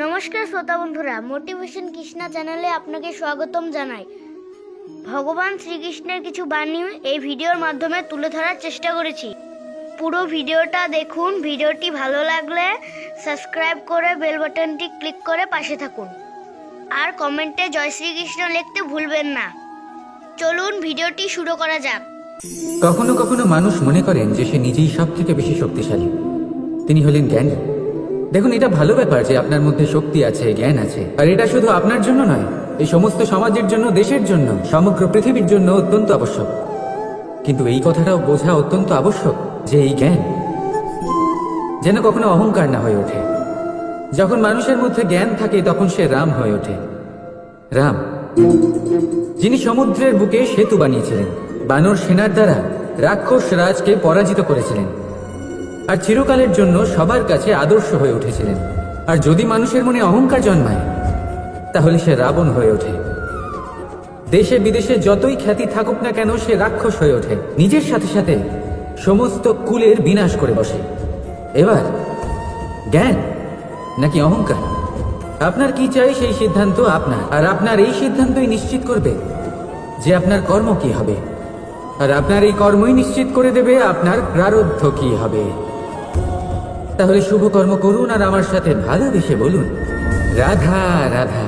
নমস্কার শ্রোতা বন্ধুরা, মোটিভেশন কৃষ্ণা চ্যানেলে আপনাকে স্বাগতম জানাই। ভগবান শ্রীকৃষ্ণের কিছু বাণী এই ভিডিওর মাধ্যমে তুলে ধরার চেষ্টা করেছি। পুরো ভিডিওটা দেখুন। ভিডিওটি ভালো লাগলে সাবস্ক্রাইব করে বেল বাটনটি ক্লিক করে পাশে থাকুন, আর কমেন্টে জয় শ্রীকৃষ্ণ লিখতে ভুলবেন না। চলুন ভিডিওটি শুরু করা যাক। কখনো কখনো মানুষ মনে করেন যে সে নিজেই সব থেকে বেশি শক্তিশালী। তিনি হলেন জ্ঞানী। দেখুন, এটা ভালো ব্যাপার যে আপনার মধ্যে শক্তি আছে, জ্ঞান আছে, আর এটা শুধু আপনার জন্য নয়, এই সমস্ত সমাজের জন্য, দেশের জন্য, সমগ্র পৃথিবীর জন্য অত্যন্ত আবশ্যক। কিন্তু এই কথাটাও বোঝা অত্যন্ত আবশ্যক যে এই জ্ঞান যেন কখনো অহংকার না হয়ে ওঠে। যখন মানুষের মধ্যে জ্ঞান থাকে তখন সে রাম হয়ে ওঠে। রাম, যিনি সমুদ্রের বুকে সেতু বানিয়েছিলেন, বানর সেনার দ্বারা রাক্ষস রাজকে পরাজিত করেছিলেন, আর চিরকালের জন্য সবার কাছে আদর্শ হয়ে উঠেছিলেন। আর যদি মানুষের মনে অহংকার জন্মায় তাহলে সে রাবণ হয়ে ওঠে। দেশে বিদেশে যতই খ্যাতি থাকুক না কেন, সে রাক্ষস হয়ে ওঠে, নিজের সাথে সাথে সমস্ত কুলের বিনাশ করে বসে। এবার জ্ঞান নাকি অহংকার, আপনার কি চাই সেই সিদ্ধান্ত আপনার, আর আপনার এই সিদ্ধান্তই নিশ্চিত করবে যে আপনার কর্ম কি হবে, আর আপনার এই কর্মই নিশ্চিত করে দেবে আপনার প্রারব্ধ কি হবে। তাহলে শুভ কর্ম করুন আর আমার সাথে ভালোবেসে বলুন রাধা রাধা।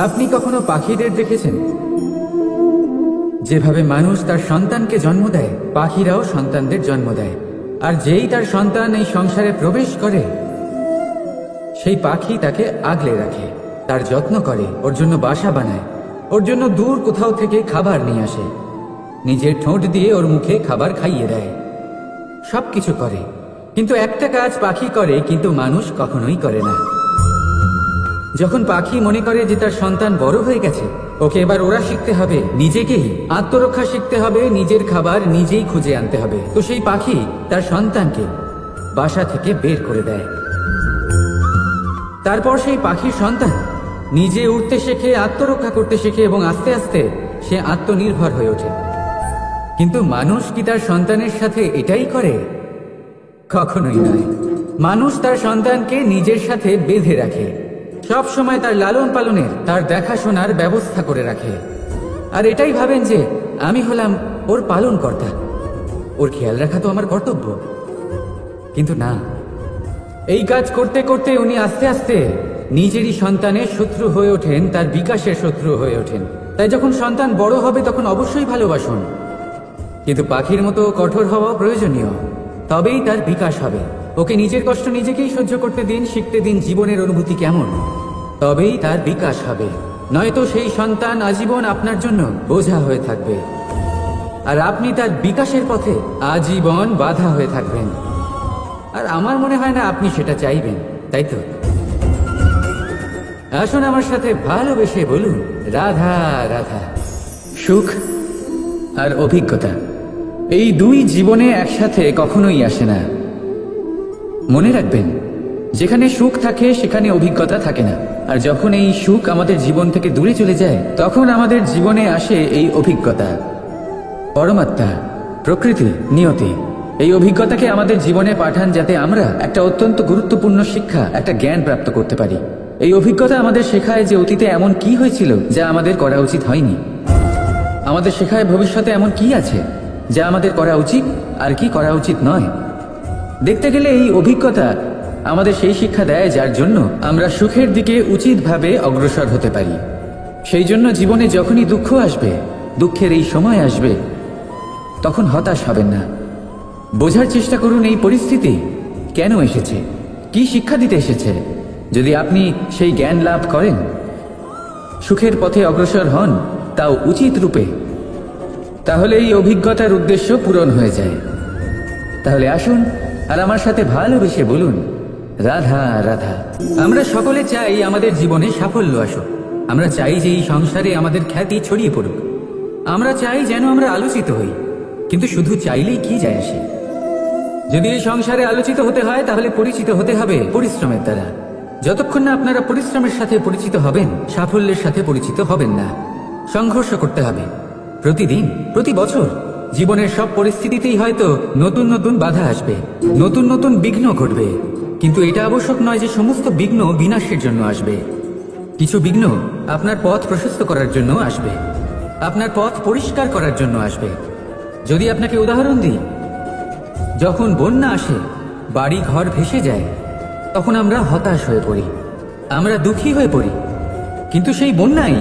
আপনি কখনো পাখিদের দেখেছেন? যেভাবে মানুষ তার সন্তানকে জন্ম দেয়, পাখিরাও সন্তানদের জন্ম দেয়। আর যেই তার সন্তান এই সংসারে প্রবেশ করে, সেই পাখি তাকে আগলে রাখে, তার যত্ন করে, ওর জন্য বাসা বানায়, ওর জন্য দূর কোথাও থেকে খাবার নিয়ে আসে, নিজের ঠোঁট দিয়ে ওর মুখে খাবার খাইয়ে দেয়, সবকিছু করে। কিন্তু একটা কাজ পাখি করে কিন্তু মানুষ কখনোই করে না। যখন পাখি মনে করে যে তার সন্তান বড় হয়ে গেছে, ওকে এবার ওরা শিখতে হবে, নিজেকেই আত্মরক্ষা শিখতে হবে, নিজের খাবার নিজেই খুঁজে আনতে হবে, তো সেই পাখি তার সন্তানকে বাসা থেকে বের করে দেয়। তারপর সেই পাখির সন্তান নিজে উঠতে শেখে, আত্মরক্ষা করতে শেখে, এবং আস্তে আস্তে সে আত্মনির্ভর হয়ে ওঠে। কিন্তু মানুষ কি তার সন্তানের সাথে এটাই করে? কখনোই নয়। মানুষ তার সন্তানকে নিজের সাথে বেঁধে রাখে, সব সময় তার লালন পালনের, তার দেখাশোনার ব্যবস্থা করে রাখে, আর এটাই ভাবেন যে আমি হলাম ওর পালন কর্তা, ওর খেয়াল রাখা তো আমার কর্তব্য। কিন্তু না, এই কাজ করতে করতে উনি আস্তে আস্তে নিজেরই সন্তানের শত্রু হয়ে ওঠেন, তার বিকাশের শত্রু হয়ে ওঠেন। তাই যখন সন্তান বড় হবে তখন অবশ্যই ভালোবাসুন, কিন্তু পাখির মতো কঠোর হওয়া প্রয়োজনীয়, তবেই তার বিকাশ হবে। ওকে নিজের কষ্ট নিজেকেই সহ্য করতে দিন, শিখতে দিন জীবনের অনুভূতি কেমন, তবেই তার বিকাশ হবে। নয়তো সেই সন্তান আজীবন আপনার জন্য বোঝা হয়ে থাকবে, আর আপনি তার বিকাশের পথে আজীবন বাধা হয়ে থাকবেন। আর আমার মনে হয় না আপনি সেটা চাইবেন, তাই তো? আসুন আমার সাথে ভালোবেসে বলুন রাধা রাধা। সুখ আর অভিজ্ঞতা, এই দুই জীবনে একসাথে কখনোই আসে না। মনে রাখবেন, যেখানে সুখ থাকে সেখানে অভিজ্ঞতা থাকে না, আর যখন এই সুখ আমাদের জীবন থেকে দূরে চলে যায় তখন আমাদের জীবনে আসে এই অভিজ্ঞতা। পরমাত্মা, প্রকৃতি, নিয়তি এই অভিজ্ঞতাকে আমাদের জীবনে পাঠান যাতে আমরা একটা অত্যন্ত গুরুত্বপূর্ণ শিক্ষা, একটা জ্ঞান প্রাপ্ত করতে পারি। এই অভিজ্ঞতা আমাদের শেখায় যে অতীতে এমন কি হয়েছিল যা আমাদের করা উচিত হয়নি। আমাদের শেখায় ভবিষ্যতে এমন কি আছে যা আমাদের করা উচিত আর কি করা উচিত নয়। দেখতে গেলে এই অভিজ্ঞতা আমাদের সেই শিক্ষা দেয় যার জন্য আমরা সুখের দিকে উচিতভাবে অগ্রসর হতে পারি। সেই জন্য জীবনে যখনই দুঃখ আসবে, দুঃখের এই সময় আসবে, তখন হতাশ হবেন না। বোঝার চেষ্টা করুন এই পরিস্থিতি কেন এসেছে, কি শিক্ষা দিতে এসেছে। যদি আপনি সেই জ্ঞান লাভ করেন, সুখের পথে অগ্রসর হন, তাও উচিত রূপে, তাহলে এই অভিজ্ঞতার উদ্দেশ্য পূরণ হয়ে যায়। তাহলে আসুন আর আমার সাথে ভালোবেসে বলুন রাধা রাধা। আমরা সকলে চাই আমাদের জীবনে সাফল্য আসুক, আমরা চাই যে এই সংসারে আমাদের খ্যাতি ছড়িয়ে পড়ুক, আমরা চাই যেন আমরা আলোচিত হই। কিন্তু শুধু চাইলেই কি যায় আসে? যদি এই সংসারে আলোচিত হতে হয় তাহলে পরিচিত হতে হবে পরিশ্রমের দ্বারা। যতক্ষণ না আপনারা পরিশ্রমের সাথে পরিচিত হবেন, সাফল্যের সাথে পরিচিত হবেন না। সংঘর্ষ করতে হবে প্রতিদিন, প্রতি বছর। জীবনের সব পরিস্থিতিতেই হয়তো নতুন নতুন বাধা আসবে, নতুন নতুন বিঘ্ন ঘটবে, কিন্তু এটা আবশ্যক নয় যে সমস্ত বিঘ্ন বিনাশের জন্য আসবে। কিছু বিঘ্ন আপনার পথ প্রশস্ত করার জন্য আসবে, আপনার পথ পরিষ্কার করার জন্য আসবে। যদি আপনাকে উদাহরণ দিই, যখন বন্যা আসে, বাড়ি ঘর ভেসে যায়, তখন আমরা হতাশ হয়ে পড়ি, আমরা দুঃখী হয়ে পড়ি। কিন্তু সেই বন্যাই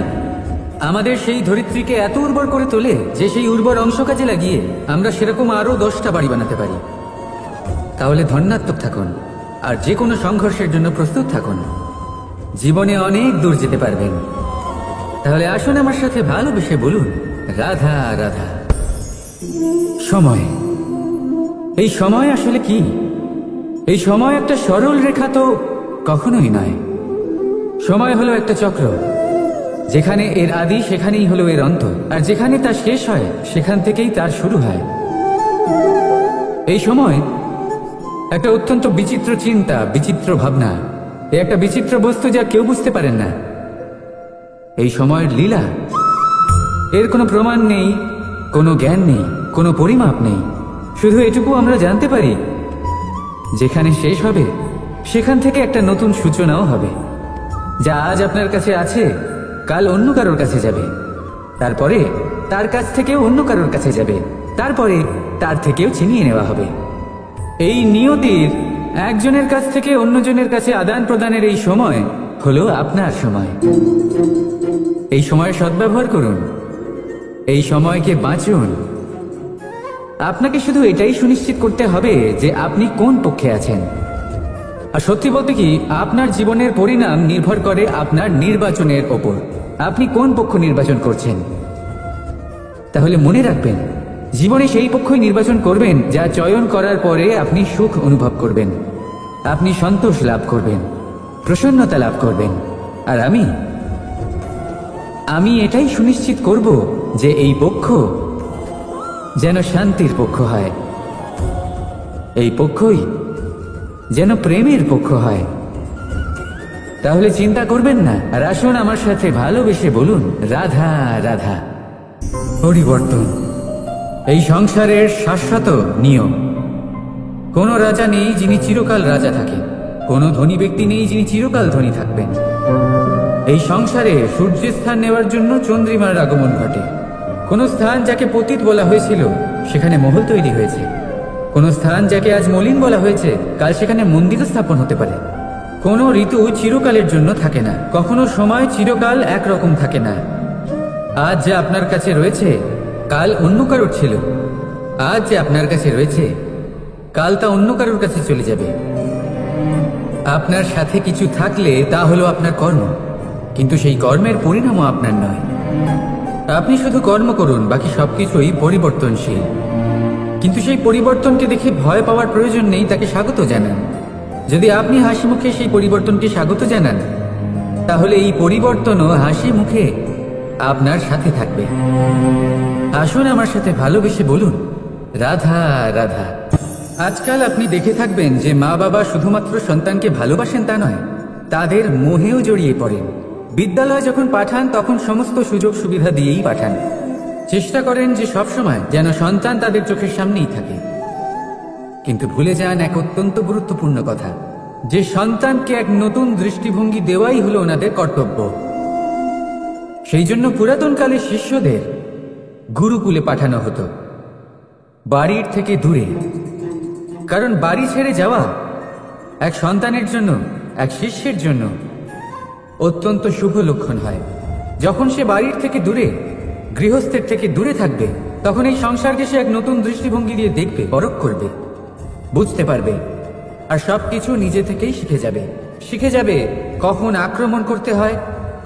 আমাদের সেই ধরিত্রীকে এত উর্বর করে তোলে যে সেই উর্বর অংশ কাজে লাগিয়ে আমরা সেরকম আরো 10টা বাড়ি বানাতে পারি। তাহলে ধন্যাত্মক থাকুন, আর যে কোনো সংঘর্ষের জন্য প্রস্তুত থাকুন। জীবনে অনেক দূর যেতে পারবেন। তাহলে আসুন আমার সাথে ভালোবেসে বলুন, রাধা রাধা। সময়, এই সময় আসলে কি? এই সময় একটা সরল রেখা তো কখনোই নয়। সময় হলো একটা চক্র, যেখানে এর আদি সেখানেই হলো এর অন্ত, আর যেখানে তা শেষ হয় সেখান থেকেই তার শুরু হয়। এই সময় একটা অত্যন্ত বিচিত্র চিন্তা, বিচিত্র ভাবনা, একটা বিচিত্র বস্তু যা কেউ বুঝতে পারেন না। এই সময়ের লীলা, এর কোনো প্রমাণ নেই, কোনো জ্ঞান নেই, কোনো পরিমাপ নেই। শুধু এটুকু আমরা জানতে পারি, যেখানে শেষ হবে সেখান থেকে একটা নতুন সূচনাও হবে। যা আজ আপনার কাছে আছে, কাল অন্য কারোর কাছে যাবে, তারপরে তার কাছ থেকেও অন্য কারোর কাছে যাবে, তারপরে তার থেকেও ছিনিয়ে নেওয়া হবে। এই নিয়তির একজনের কাছ থেকে অন্যজনের কাছে আদান প্রদানের এই সময় হলো আপনার সময়। এই সময়ের সদ্ব্যবহার করুন, এই সময়কে বাঁচুন। আপনাকে শুধু এটাই সুনিশ্চিত করতে হবে যে আপনি কোন পক্ষে আছেন। আর সত্যি বলতে কি, আপনার জীবনের পরিণাম নির্ভর করে আপনার নির্বাচনের ওপর। আপনি কোন পক্ষ নির্বাচন করছেন। তাহলে মনে রাখবেন, জীবনে সেই পক্ষই নির্বাচন করবেন যা চয়ন করার পরে আপনি সুখ অনুভব করবেন, আপনি সন্তোষ লাভ করবেন, প্রসন্নতা লাভ করবেন। আর আমি এটাই সুনিশ্চিত করব যে এই পক্ষ যেন শান্তির পক্ষ হয়, এই পক্ষই যেন প্রেমের পক্ষ হয়। তাহলে চিন্তা করবেন না, আর আসুন আমার সাথে ভালোবেসে বলুন, রাধা রাধা। পরিবর্তন এই সংসারের শাশ্বত নিয়ম। কোনো রাজা নেই যিনি চিরকাল রাজা থাকেন, কোনো ধনী ব্যক্তি নেই যিনি চিরকাল ধনী থাকবেন। এই সংসারে সূর্যের স্থান নেওয়ার জন্য চন্দ্রিমার আগমন ঘটে। কোন স্থান যাকে পতিত বলা হয়েছিল সেখানে মহল তৈরি হয়েছে, কোন স্থান যাকে আজ মলিন বলা হয়েছে কাল সেখানে মন্দির স্থাপন হতে পারে। কোনো ঋতু চিরকালের জন্য থাকে না, কখনো সময় চিরকাল একরকম থাকে না। আজ যা আপনার কাছে রয়েছে কাল অন্য কারোর ছিল, আজ যে আপনার কাছে রয়েছে কাল তা অন্য কারোর কাছে চলে যাবে। আপনার সাথে কিছু থাকলে তা হলো আপনার কর্ম, কিন্তু সেই কর্মের পরিণামও আপনার নয়। আপনি শুধু কর্ম করুন, বাকি সবকিছুই পরিবর্তনশীল। কিন্তু সেই পরিবর্তনকে দেখে ভয় পাওয়ার প্রয়োজন নেই, তাকে স্বাগত জানান। যদি আপনি হাসি মুখে সেই পরিবর্তনকে স্বাগত জানান, তাহলে এই পরিবর্তনও হাসি মুখে আপনার সাথে থাকবে। আসুন আমার সাথে ভালোবেসে বলুন, রাধা রাধা। আজকাল আপনি দেখে থাকবেন যে মা বাবা শুধুমাত্র সন্তানকে ভালোবাসেন তা নয়, তাদের মোহেও জড়িয়ে পড়েন। বিদ্যালয়ে যখন পাঠান তখন সমস্ত সুযোগ সুবিধা দিয়েই পাঠান, চেষ্টা করেন যে সবসময় যেন সন্তান তাদের চোখের সামনেই থাকে। কিন্তু ভুলে যান এক অত্যন্ত গুরুত্বপূর্ণ কথা, যে সন্তানকে এক নতুন দৃষ্টিভঙ্গি দেওয়াই হলো ওনাদের কর্তব্য। সেই জন্য পুরাতনকালে শিষ্যদের গুরুকুলে পাঠানো হতো, বাড়ির থেকে দূরে। কারণ বাড়ি ছেড়ে যাওয়া এক সন্তানের জন্য, এক শিষ্যের জন্য অত্যন্ত শুভ লক্ষণ হয়। যখন সে বাড়ির থেকে দূরে, গৃহস্থের থেকে দূরে থাকবে, তখন এই সংসারকে সে এক নতুন দৃষ্টিভঙ্গি দিয়ে দেখবে, পরখ করবে, বুঝতে পারবে, আর সবকিছু নিজে থেকেই শিখে যাবে কখন আক্রমণ করতে হয়,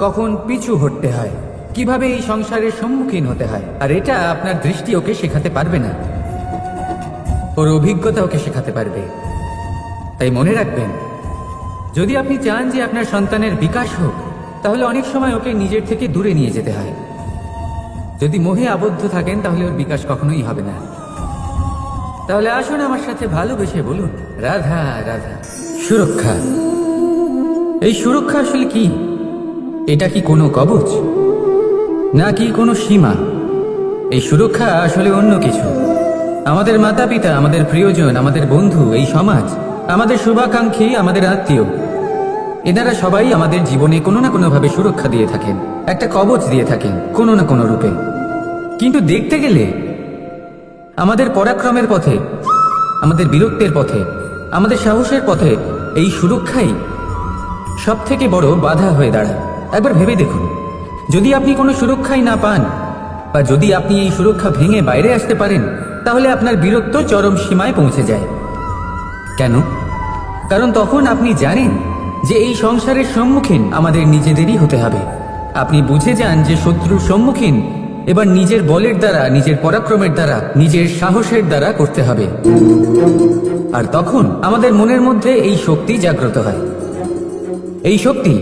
কখন পিছু হটতে হয়, কিভাবে এই সংসারের সম্মুখীন হতে হয়। আর এটা আপনার দৃষ্টি ওকে শেখাতে পারবে না, ওর অভিজ্ঞতা ওকে শেখাতে পারবে। তাই মনে রাখবেন, যদি আপনি চান যে আপনার সন্তানের বিকাশ হোক, তাহলে অনেক সময় ওকে নিজের থেকে দূরে নিয়ে যেতে হয়। যদি মোহে আবদ্ধ থাকেন তাহলে ওর বিকাশ কখনোই হবে না। তাহলে আসুন আমার সাথে ভালোবেসে বলুন, রাধা রাধা। সুরক্ষা, এই সুরক্ষা আসলে কি? এটা কি কোনো কবচ, নাকি কোনো সীমা? এই সুরক্ষা আসলে অন্য কিছু। আমাদের মাতা পিতা, আমাদের প্রিয়জন, আমাদের বন্ধু, এই সমাজ আমাদের শুভাকাঙ্ক্ষী, আমাদের আত্মীয়, এনারা সবাই আমাদের জীবনে কোনো না কোনোভাবে সুরক্ষা দিয়ে থাকেন, একটা কবচ দিয়ে থাকেন কোনো না কোনো রূপে। কিন্তু দেখতে গেলে আমাদের পরাক্রমের পথে, আমাদের বীরত্বের পথে, আমাদের সাহসের পথে এই সুরক্ষাই সব থেকে বড় বাধা হয়ে দাঁড়ায়। একবার ভেবে দেখুন, যদি আপনি কোনো সুরক্ষাই না পান, বা যদি আপনি এই সুরক্ষা ভেঙে বাইরে আসতে পারেন, তাহলে আপনার বীরত্ব চরম সীমায় পৌঁছে যায়। কেন? কারণ তখন আপনি জানেন যে এই সংসারের সম্মুখীন আমাদের নিজেদেরই হতে হবে। আপনি বুঝে যান যে শত্রুর সম্মুখীন এবার নিজের বলের দ্বারা, নিজের পরাক্রমের দ্বারা, নিজের সাহসের দ্বারা করতে হবে। আর তখন আমাদের মনের মধ্যে এই শক্তি জাগ্রত হয়। এই শক্তি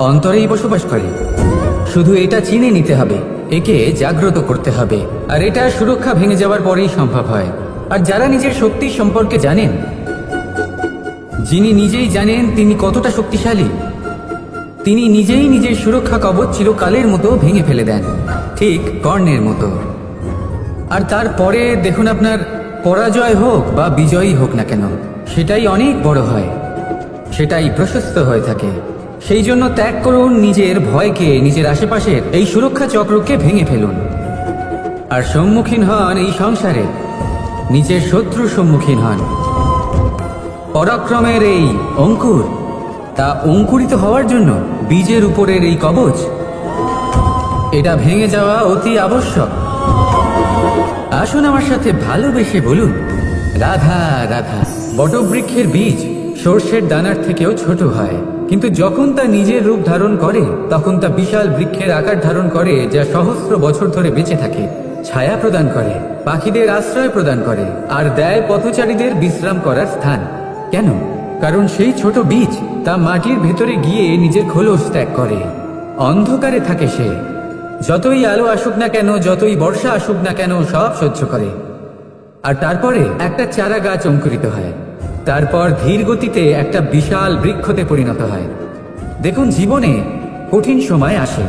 অন্তরেই বসবাস করে, শুধু এটা চিনে নিতে হবে, একে জাগ্রত করতে হবে। আর এটা সুরক্ষা ভেঙে যাওয়ার পরেই সম্ভব হয়। আর যারা নিজের শক্তি সম্পর্কে জানেন, যিনি নিজেই জানেন তিনি কতটা শক্তিশালী, তিনি নিজেই নিজের সুরক্ষা কবচ চিরকালের মতো ভেঙে ফেলে দেন, ঠিক কর্ণের মতো। আর তারপরে দেখুন, আপনার পরাজয় হোক বা বিজয়ী হোক না কেন, সেটাই অনেক বড় হয়, সেটাই প্রশস্ত হয়ে থাকে। সেই জন্য ত্যাগ করুন নিজের ভয়কে, নিজের আশেপাশের এই সুরক্ষা চক্রকে ভেঙে ফেলুন, আর সম্মুখীন হন এই সংসারে, নিজের শত্রুর সম্মুখীন হন। পরাক্রমের এই অঙ্কুর, তা অঙ্কুরিত হওয়ার জন্য বীজের উপরের এই কবচ, এটা ভেঙে যাওয়া অতি আবশ্যক। আসুন আমার সাথে ভালোবেসে বলুন, রাধা রাধা। বটবৃক্ষের বীজ সর্ষের দানার থেকেও ছোট হয়, কিন্তু যখন তা নিজের রূপ ধারণ করে তখন তা বিশাল বৃক্ষের আকার ধারণ করে, যা সহস্র বছর ধরে বেঁচে থাকে, ছায়া প্রদান করে, পাখিদের আশ্রয় প্রদান করে, আর দেয় পথচারীদের বিশ্রাম করার স্থান। কেন? কারণ সেই ছোট বীজ তা মাটির ভেতরে গিয়ে নিজের খোলস ত্যাগ করে। অন্ধকারে থাকে সে, যতই আলো আসুক না কেন, যতই বর্ষা আসুক না কেন, সব সহ্য করে। আর তারপরে একটা চারা গাছ অঙ্কুরিত হয়, তারপর ধীর গতিতে একটা বিশাল বৃক্ষতে পরিণত হয়। দেখুন, জীবনে কঠিন সময় আসে,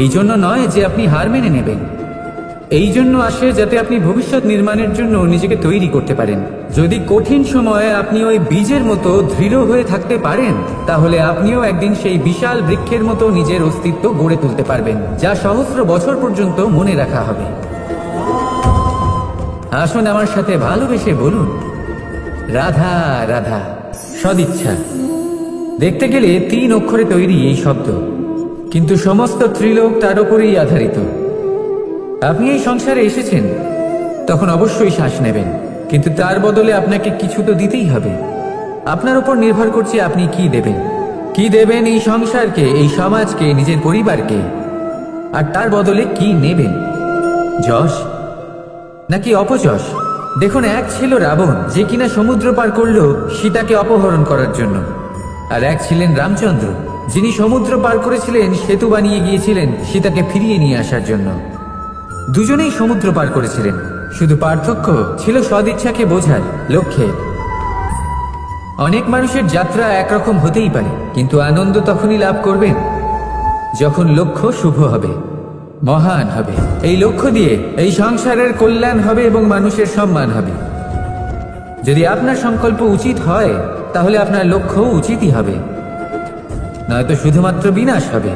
এই জন্য নয় যে আপনি হার মেনে নেবেন, এই জন্য আসে যাতে আপনি ভবিষ্যৎ নির্মাণের জন্য নিজেকে তৈরি করতে পারেন। যদি কঠিন সময়ে আপনি ওই বীজের মতো দৃঢ় হয়ে থাকতে পারেন, তাহলে আপনিও একদিন সেই বিশাল বৃক্ষের মতো নিজের অস্তিত্ব গড়ে তুলতে পারবেন, যা সহস্র বছর পর্যন্ত মনে রাখা হবে। আসুন আমার সাথে ভালোবেসে বলুন, রাধা রাধা। সদিচ্ছা। দেখতে গেলে 3 অক্ষরে তৈরি এই শব্দ, কিন্তু সমস্ত ত্রিলোক তার উপরেই আধারিত। আপনি এই সংসারে এসেছেন, তখন অবশ্যই শ্বাস নেবেন, কিন্তু তার বদলে আপনাকে কিছু তো দিতেই হবে। আপনার উপর নির্ভর করছে আপনি কি দেবেন। কি দেবেন এই সংসারকে, এই সমাজকে, নিজের পরিবারকে, আর তার বদলে কি নেবেন? যশ নাকি অপযশ? দেখুন, এক ছিল রাবণ, যে কিনা সমুদ্র পার করলো সীতাকে অপহরণ করার জন্য, আর এক ছিলেন রামচন্দ্র, যিনি সমুদ্র পার করেছিলেন, সেতু বানিয়ে গিয়েছিলেন সীতাকে ফিরিয়ে নিয়ে আসার জন্য। দুজনেই সমুদ্র পার করেছিলেন, শুধু পার্থক্য ছিল সদিচ্ছাকে বোঝার লক্ষ্যে। অনেক মানুষের যাত্রা একরকম হতেই পারে, কিন্তু আনন্দ তখনই লাভ করবেন যখন লক্ষ্য শুভ হবে, মহান হবে। এই লক্ষ্য দিয়ে এই সংসারের কল্যাণ হবে এবং মানুষের সম্মান হবে। যদি আপনার সংকল্প উচিত হয়, তাহলে আপনার লক্ষ্য উচিতই হবে, নয়তো শুধুমাত্র বিনাশ হবে।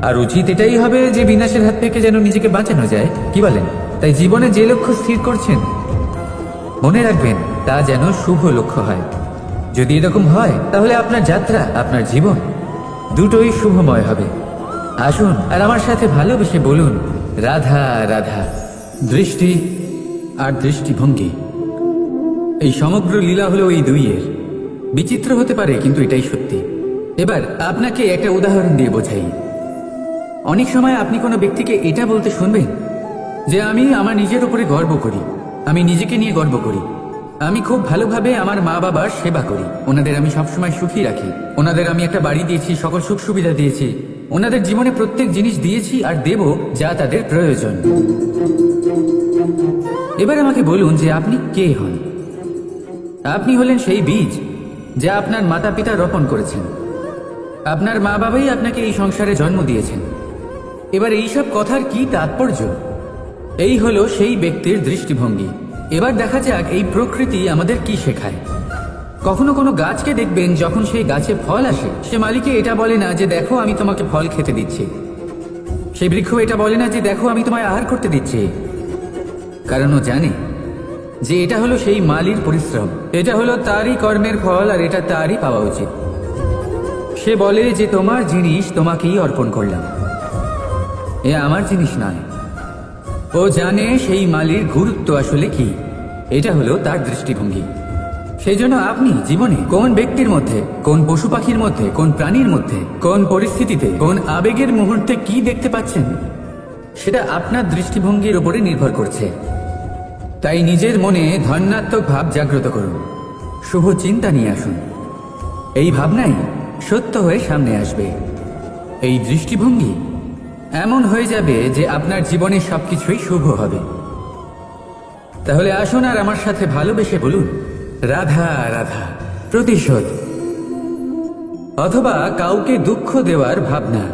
আর উচিত এটাই হবে যে বিনাশের হাত থেকে যেন নিজেকে বাঁচানো যায়, কি বলেন? তাই জীবনে যে লক্ষ্য স্থির করছেন, মনে রাখবেন তা যেন শুভ লক্ষ্য হয়। যদি এরকম হয়, তাহলে আপনার যাত্রা, আপনার জীবন দুটোই শুভময় হবে। আসুন আর আমার সাথে ভালোবেসে বলুন, রাধা রাধা। দৃষ্টি আর দৃষ্টিভঙ্গি, এই সমগ্র লীলা হলো এই দুইয়ের। বিচিত্র হতে পারে, কিন্তু এটাই সত্যি। এবার আপনাকে একটা উদাহরণ দিয়ে বোঝাই। অনেক সময় আপনি কোনো ব্যক্তিকে এটা বলতে শুনবেন যে আমি আমার নিজের উপরে গর্ব করি, আমি নিজেকে নিয়ে গর্ব করি, আমি খুব ভালোভাবে আমার মা বাবার সেবা করি, ওনাদের আমি সবসময় সুখী রাখি, ওনাদের আমি একটা বাড়ি দিয়েছি, সকল সুখ সুবিধা দিয়েছি, ওনাদের জীবনে প্রত্যেক জিনিস দিয়েছি আর দেব যা তাদের প্রয়োজন। এবার আমাকে বলুন যে আপনি কে হন? আপনি হলেন সেই বীজ যা আপনার মাতা পিতা রোপণ করেছেন। আপনার মা বাবাই আপনাকে এই সংসারে জন্ম দিয়েছেন। এবার এইসব কথার কি তাৎপর্য? এই হলো সেই ব্যক্তির দৃষ্টিভঙ্গি। এবার দেখা যাক এই প্রকৃতি আমাদের কি শেখায়। কখনো কোনো গাছকে দেখবেন, যখন সেই গাছে ফল আসে, সে মালিকে এটা বলে না যে দেখো আমি তোমাকে ফল খেতে দিচ্ছি। সেই বৃক্ষ এটা বলে না যে দেখো আমি তোমায় আহার করতে দিচ্ছি, কারণ ও জানে যে এটা হলো সেই মালির পরিশ্রম, এটা হলো তারই কর্মের ফল, আর এটা তারই পাওয়া উচিত। সে বলে যে তোমার জিনিস তোমাকেই অর্পণ করলাম, এ আমার জিনিস নয়। ও জানে সেই মালির গুরুত্ব আসলে কি, এটা হলো তার দৃষ্টিভঙ্গি। সেই জন্য আপনি জীবনে কোন ব্যক্তির মধ্যে, কোন পশু পাখির মধ্যে, কোন প্রাণীর মধ্যে, কোন পরিস্থিতিতে, কোন আবেগের মুহূর্তে কি দেখতে পাচ্ছেন, সেটা আপনার দৃষ্টিভঙ্গির উপরে নির্ভর করছে। তাই নিজের মনে ধনাত্মক ভাব জাগ্রত করুন, শুভ চিন্তা নিয়ে আসুন। এই ভাবনাই সত্য হয়ে সামনে আসবে। এই দৃষ্টিভঙ্গি এমন হয়ে যাবে যে আপনার জীবনে সবকিছুই শুভ হবে। তাহলে আসুন আর আমার সাথে ভালোবেসে বলুন, রাধা রাধা। প্রতিশোধ অথবা কাউকে দুঃখ দেওয়ার ভাবনা,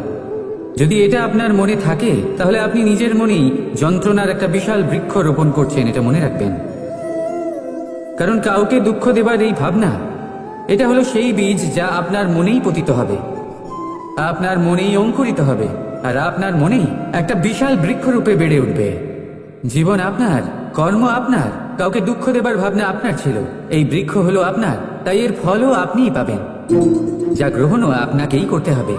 যদি এটা আপনার মনে থাকে, তাহলে আপনি নিজের মনেই যন্ত্রণার একটা বিশাল বৃক্ষ রোপণ করছেন, এটা মনে রাখবেন। কারণ কাউকে দুঃখ দেবার এই ভাবনা, এটা হলো সেই বীজ যা আপনার মনেই পতিত হবে, আপনার মনেই অঙ্কুরিত হবে, আর আপনার মনেই একটা বিশাল বৃক্ষরূপে বেড়ে উঠবে। জীবন আপনার, কর্ম আপনার, কাউকে দুঃখ দেবার ভাবনা আপনার ছিল, এই বৃক্ষ হলো আপনার, তাই এর ফলও আপনিই পাবেন, যা গ্রহণও আপনাকেই করতে হবে।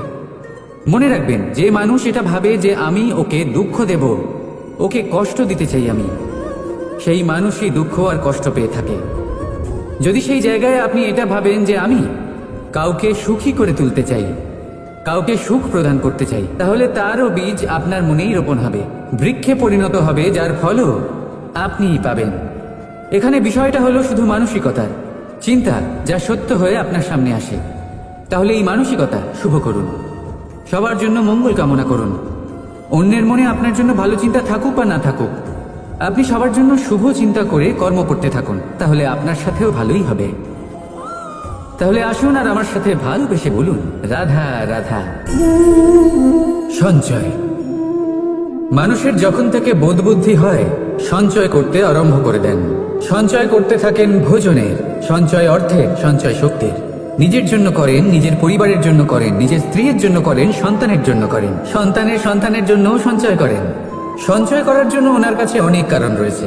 মনে রাখবেন, যে মানুষ এটা ভাবে যে আমি ওকে দুঃখ দেব, ওকে কষ্ট দিতে চাই আমি, সেই মানুষই দুঃখ আর কষ্ট পেয়ে থাকে। যদি সেই জায়গায় আপনি এটা ভাবেন যে আমি কাউকে সুখী করে তুলতে চাই, কাউকে সুখ প্রদান করতে চাই, তাহলে তারও বীজ আপনার মনেই রোপণ হবে, বৃক্ষে পরিণত হবে, যার ফলও আপনিই পাবেন। এখানে বিষয়টা হলো শুধু মানসিকতার চিন্তা, যা সত্য হয়ে আপনার সামনে আসে। তাহলে এই মানসিকতা শুভ করুন, সবার জন্য মঙ্গল কামনা করুন। অন্যের মনে আপনার জন্য ভালো চিন্তা থাকুক বা না থাকুক, আপনি সবার জন্য শুভ চিন্তা করে কর্ম করতে থাকুন, তাহলে আপনার সাথেও ভালোই হবে। তাহলে আসুন আর আমার সাথে ভালোবেসে বলুন, রাধা রাধা। সঞ্চয় মানুষের যখন থেকে বোধবুদ্ধি হয়, সঞ্চয় করতে আরম্ভ করে দেন। সঞ্চয় করতে থাকেন ভোজনের, সঞ্চয় অর্থের, সঞ্চয় শক্তির। নিজের জন্য করেন, নিজের পরিবারের জন্য করেন, নিজের স্ত্রীর জন্য করেন, সন্তানের জন্য করেন, সন্তানের সন্তানের জন্যও সঞ্চয় করেন। সঞ্চয় করার জন্য ওনার কাছে অনেক কারণ রয়েছে,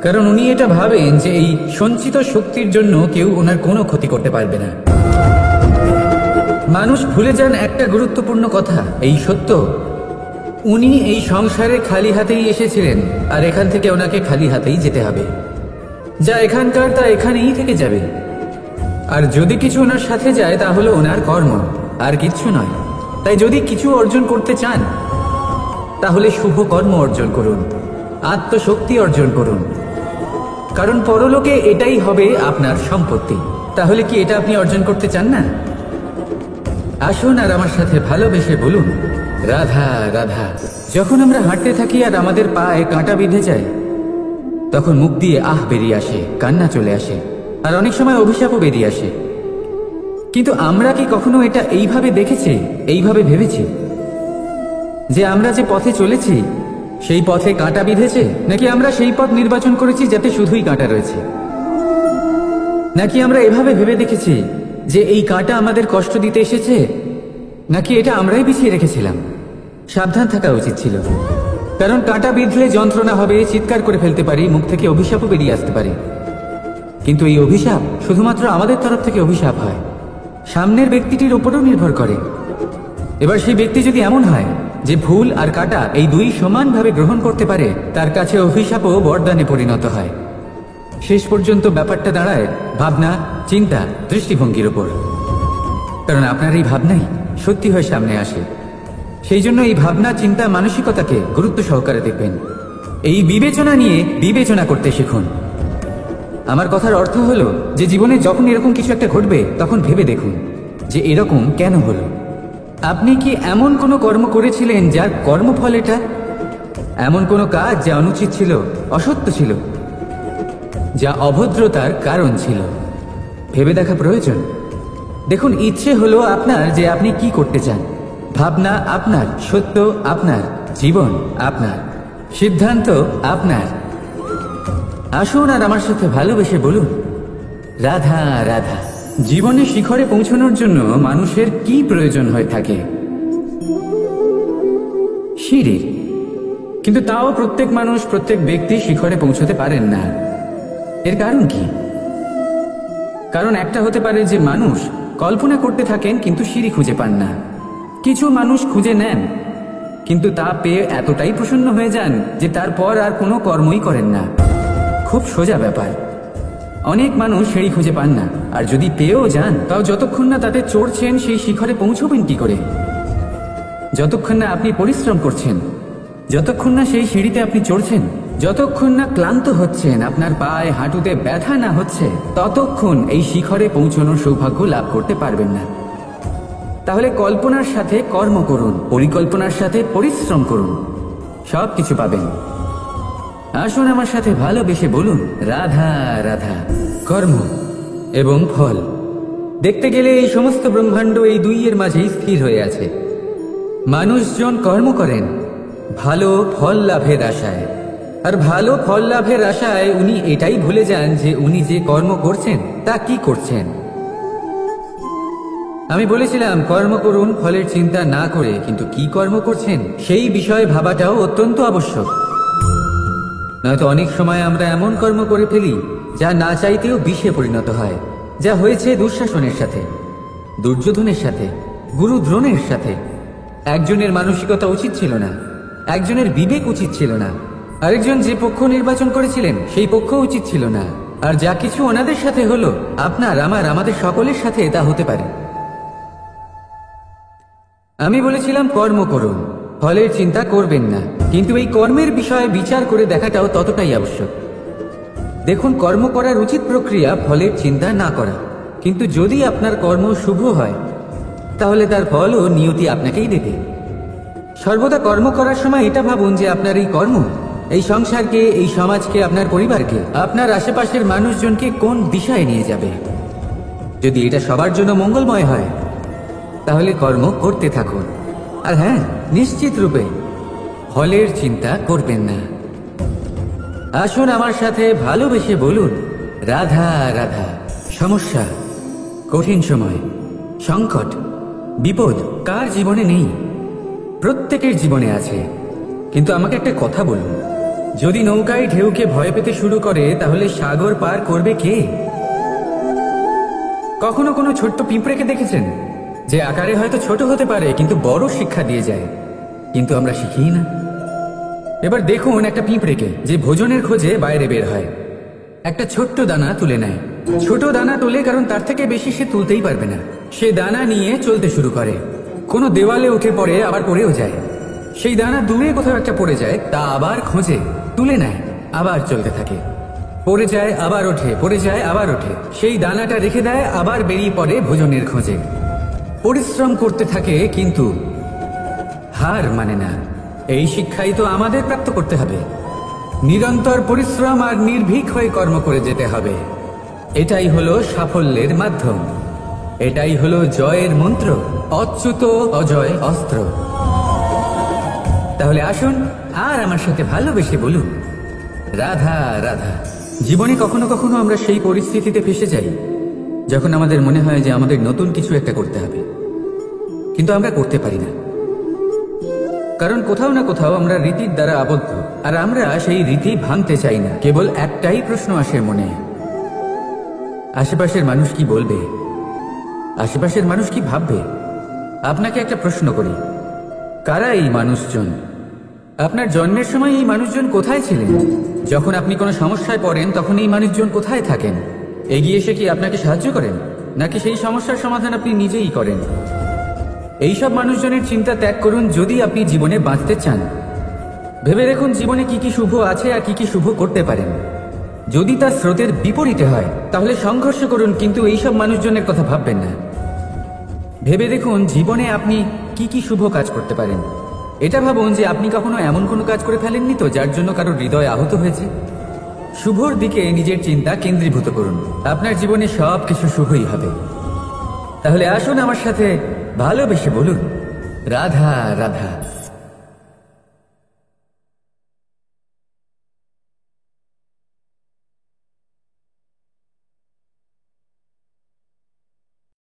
কারণ উনি এটা ভাবেন যে এই সঞ্চিত শক্তির জন্য কেউ ওনার কোনো ক্ষতি করতে পারবে না। মানুষ ভুলে যান একটা গুরুত্বপূর্ণ কথা, এই সত্য, উনি এই সংসারে খালি হাতেই এসেছিলেন, আর এখান থেকে ওনাকে খালি হাতেই যেতে হবে। যা এখানকার তা এখানেই থেকে যাবে। আর যদি কিছু ওনার সাথে যায়, তা হলো ওনার কর্ম, আর কিচ্ছু নয়। তাই যদি কিছু অর্জন করতে চান, তাহলে শুভ কর্ম অর্জন করুন, আত্মশক্তি অর্জন করুন, কারণ পরলোকে এটাই হবে আপনার সম্পত্তি। তাহলে কি এটা আপনি অর্জন করতে চান না? আসুন আর আমার সাথে ভালোবেসে বলুন, রাধা রাধা। যখন আমরা হাঁটতে থাকি আর আমাদের পায়ে কাঁটা বিঁধে যায়, তখন মুখ দিয়ে আহ বেরিয়ে আসে, কান্না চলে আসে, আর অনেক সময় অভিশাপও বেরিয়ে আসে। কিন্তু আমরা কি কখনো এটা এইভাবে দেখেছি, এইভাবে ভেবেছি যে আমরা যে পথে চলেছি সেই পথে কাঁটা বিঁধেছে, নাকি আমরা সেই পথ নির্বাচন করেছি যাতে শুধুই কাঁটা রয়েছে? নাকি আমরা এভাবে ভেবে দেখেছি যে এই কাঁটা আমাদের কষ্ট দিতে এসেছে, নাকি এটা আমরাই বিছিয়ে রেখেছিলাম? সাবধান থাকা উচিত ছিল, কারণ কাঁটা বিঁধলে যন্ত্রণা হবে, চিৎকার করে ফেলতে পারি, মুখ থেকে অভিশাপও বেরিয়ে আসতে পারে। কিন্তু এই অভিশাপ শুধুমাত্র আমাদের তরফ থেকে অভিশাপ হয়, সামনের ব্যক্তিটির উপরও নির্ভর করে। এবার সেই ব্যক্তি যদি এমন হয় যে ভুল আর কাঁটা এই দুই সমানভাবে গ্রহণ করতে পারে, তার কাছে অভিশাপও বরদানে পরিণত হয়। শেষ পর্যন্ত ব্যাপারটা দাঁড়ায় ভাবনা, চিন্তা, দৃষ্টিভঙ্গির উপর, কারণ আপনার এই ভাবনাই সত্যি হয়ে সামনে আসে। সেই জন্য এই ভাবনা, চিন্তা, মানসিকতাকে গুরুত্ব সহকারে দেখবেন। এই বিবেচনা নিয়ে বিবেচনা করতে শিখুন। আমার কথার অর্থ হলো যে জীবনে যখন এরকম কিছু একটা ঘটবে, তখন ভেবে দেখুন যে এরকম কেন হলো। আপনি কি এমন কোনো কর্ম করেছিলেন যার কর্মফল এটা? এমন কোনো কাজ যা অনুচিত ছিল, অসত্য ছিল, যা অভদ্রতার কারণ ছিল? ভেবে দেখা প্রয়োজন। দেখুন, ইচ্ছে হলো আপনার যে আপনি কি করতে চান, ভাবনা আপনার, সত্য আপনার, জীবন আপনার, সিদ্ধান্ত আপনার। আসুন আর আমার সাথে ভালোবেসে বলুন, রাধা রাধা। জীবনে শিখরে পৌঁছানোর জন্য মানুষের কি প্রয়োজন হয়ে থাকে? সিঁড়ির। কিন্তু তাও প্রত্যেক মানুষ, প্রত্যেক ব্যক্তি শিখরে পৌঁছতে পারেন না। এর কারণ কি? কারণ একটা হতে পারে যে মানুষ কল্পনা করতে থাকেন কিন্তু সিঁড়ি খুঁজে পান না। কিছু মানুষ খুঁজে নেন কিন্তু তা পেয়ে এতটাই প্রসন্ন হয়ে যান যে তারপর আর কোনো কর্মই করেন না। খুব সোজা ব্যাপার। অনেক মানুষ সিঁড়ি খুঁজে পান না, আর যদি পেয়েও যান তাও যতক্ষণ না তাতে চড়ছেন সেই শিখরে পৌঁছবেন কি করে? যতক্ষণ না আপনি পরিশ্রম করছেন, যতক্ষণ না সেই সিঁড়িতে আপনি চড়ছেন, যতক্ষণ না ক্লান্ত হচ্ছেন, আপনার পায়ে হাঁটুতে ব্যথা না হচ্ছে, ততক্ষণ এই শিখরে পৌঁছানোর সৌভাগ্য লাভ করতে পারবেন না। তাহলে কল্পনার সাথে কর্ম করুন, পরিকল্পনার সাথে পরিশ্রম করুন, সব কিছু পাবেন। আসুন আমার সাথে ভালোবেসে বলুন, রাধা রাধা। কর্ম এবং ফল। দেখতে গেলে এই সমস্ত ব্রহ্মাণ্ড এই দুইয়ের মাঝেই স্থির হয়ে আছে। মানুষজন কর্ম করেন ভালো ফল লাভের আশায়, আর ভালো ফল লাভের আশায় উনি এটাই ভুলে যান যে উনি যে কর্ম করছেন তা কি করছেন। আমি বলেছিলাম কর্ম করুন ফলের চিন্তা না করে, কিন্তু কি কর্ম করছেন সেই বিষয়ে ভাবাটাও অত্যন্ত আবশ্যক। নয়তো অনেক সময় আমরা এমন কর্ম করে ফেলি যা না চাইতেও বিষে পরিণত হয়, যা হয়েছে দুঃশাসনের সাথে, দুর্যোধনের সাথে, গুরু দ্রোণের সাথে। একজনের মানসিকতা উচিত ছিল না, একজনের বিবেক উচিত ছিল না, আরেকজন যে পক্ষ নির্বাচন করেছিলেন সেই পক্ষ উচিত ছিল না। আর যা কিছু ওনাদের সাথে হলো, আপনার আমার আমাদের সকলের সাথে তা হতে পারে। আমি বলেছিলাম কর্ম করুন, ফলের চিন্তা করবেন না, কিন্তু এই কর্মের বিষয়ে বিচার করে দেখাটাও ততটাই আবশ্যক। দেখুন, কর্ম করার উচিত প্রক্রিয়া ফলের চিন্তা না করা, কিন্তু যদি আপনার কর্ম শুভ হয় তাহলে তার ফলও নিয়তি আপনাকেই দেবে। সর্বদা কর্ম করার সময় এটা ভাবুন যে আপনার এই কর্ম এই সংসারকে, এই সমাজকে, আপনার পরিবারকে, আপনার আশেপাশের মানুষজনকে কোন দিশায় নিয়ে যাবে। যদি এটা সবার জন্য মঙ্গলময় হয় তাহলে কর্ম করতে থাকুন। আর হ্যাঁ, নিশ্চিত রূপে ফলের চিন্তা করবেন না। আসুন আমার সাথে ভালোবেসে বলুন, রাধা রাধা। সমস্যা, কঠিন সময়, সংকট, বিপদ কার জীবনে নেই? প্রত্যেকের জীবনে আছে। কিন্তু আমাকে একটা কথা বলুন, যদি নৌকায় ঢেউকে ভয় পেতে শুরু করে তাহলে সাগর পার করবে কে? কখনো কোনো ছোট্ট পিঁপড়েকে দেখেছেন যে আকারে হয়তো ছোট হতে পারে কিন্তু বড় শিক্ষা দিয়ে যায়? কিন্তু আমরা শিখিই না। এবার দেখুন একটা পিঁপড়েকে যে ভোজনের খোঁজে বাইরে বের হয়, একটা ছোট্ট দানা তুলে নেয়। ছোট দানা তোলে কারণ তার থেকে বেশি সে তুলতেই পারবে না। সে দানা নিয়ে চলতে শুরু করে, কোনো দেওয়ালে উঠে পড়ে, আবার পড়েও যায়। সেই দানা দূরে কোথাও একটা পড়ে যায়, তা আবার খোঁজে, তুলে নেয়, আবার চলতে থাকে। পড়ে যায়, আবার ওঠে, পড়ে যায়, আবার ওঠে। সেই দানাটা রেখে দেয়, আবার বেরিয়ে পড়ে ভোজনের খোঁজে। পরিশ্রম করতে থাকে কিন্তু হার মানে না। এই শিক্ষাই তো আমাদের প্রাপ্ত করতে হবে। নিরন্তর পরিশ্রম আর নির্ভীক হয়ে কর্ম করে যেতে হবে। এটাই হলো সাফল্যের মাধ্যম, এটাই হলো জয়ের মন্ত্র, অচ্যুত অজয় অস্ত্র। তাহলে আসুন আর আমার সাথে ভালোবেসে বলুন, রাধা রাধা। জীবনে কখনো কখনো আমরা সেই পরিস্থিতিতে ফেসে যাই যখন আমাদের মনে হয় যে আমাদের নতুন কিছু একটা করতে হবে, কিন্তু আমরা করতে পারি না। কারণ কোথাও না কোথাও আমরা রীতির দ্বারা আবদ্ধ, আর আমরা সেই রীতি ভাঙতে চাই না। কেবল একটাই প্রশ্ন আসে মনে, আশেপাশের মানুষ কি বলবে, আশেপাশের মানুষ কি ভাববে। আপনাকে একটা প্রশ্ন করি, কারা এই মানুষজন? আপনার জন্মের সময় এই মানুষজন কোথায় ছিলেন? যখন আপনি কোনো সমস্যায় পড়েন তখন এই মানুষজন কোথায় থাকেন? এগিয়ে এসে কি আপনাকে সাহায্য করেন, নাকি সেই সমস্যার সমাধান আপনি নিজেই করেন? এইসব মানুষজনের চিন্তা ত্যাগ করুন যদি আপনি জীবনে বাঁচতে চান। ভেবে দেখুন জীবনে কি কি শুভ আছে আর কি কি শুভ করতে পারেন। যদি তা স্রোতের বিপরীতে হয় তাহলে সংঘর্ষ করুন, কিন্তু এইসব মানুষজনের কথা ভাববেন না। ভেবে দেখুন জীবনে আপনি কি কি শুভ কাজ করতে পারেন। এটা ভাবুন যে আপনি কখনো এমন কোনো কাজ করে ফেলেননি তো যার জন্য কারো হৃদয় আহত হয়েছে। শুভর দিকে নিজের চিন্তা কেন্দ্রীভূত করুন, আপনার জীবনে সব কিছু শুভই হবে। তাহলে আসুন আমার সাথে ভালোবেসে বলুন, রাধা রাধা।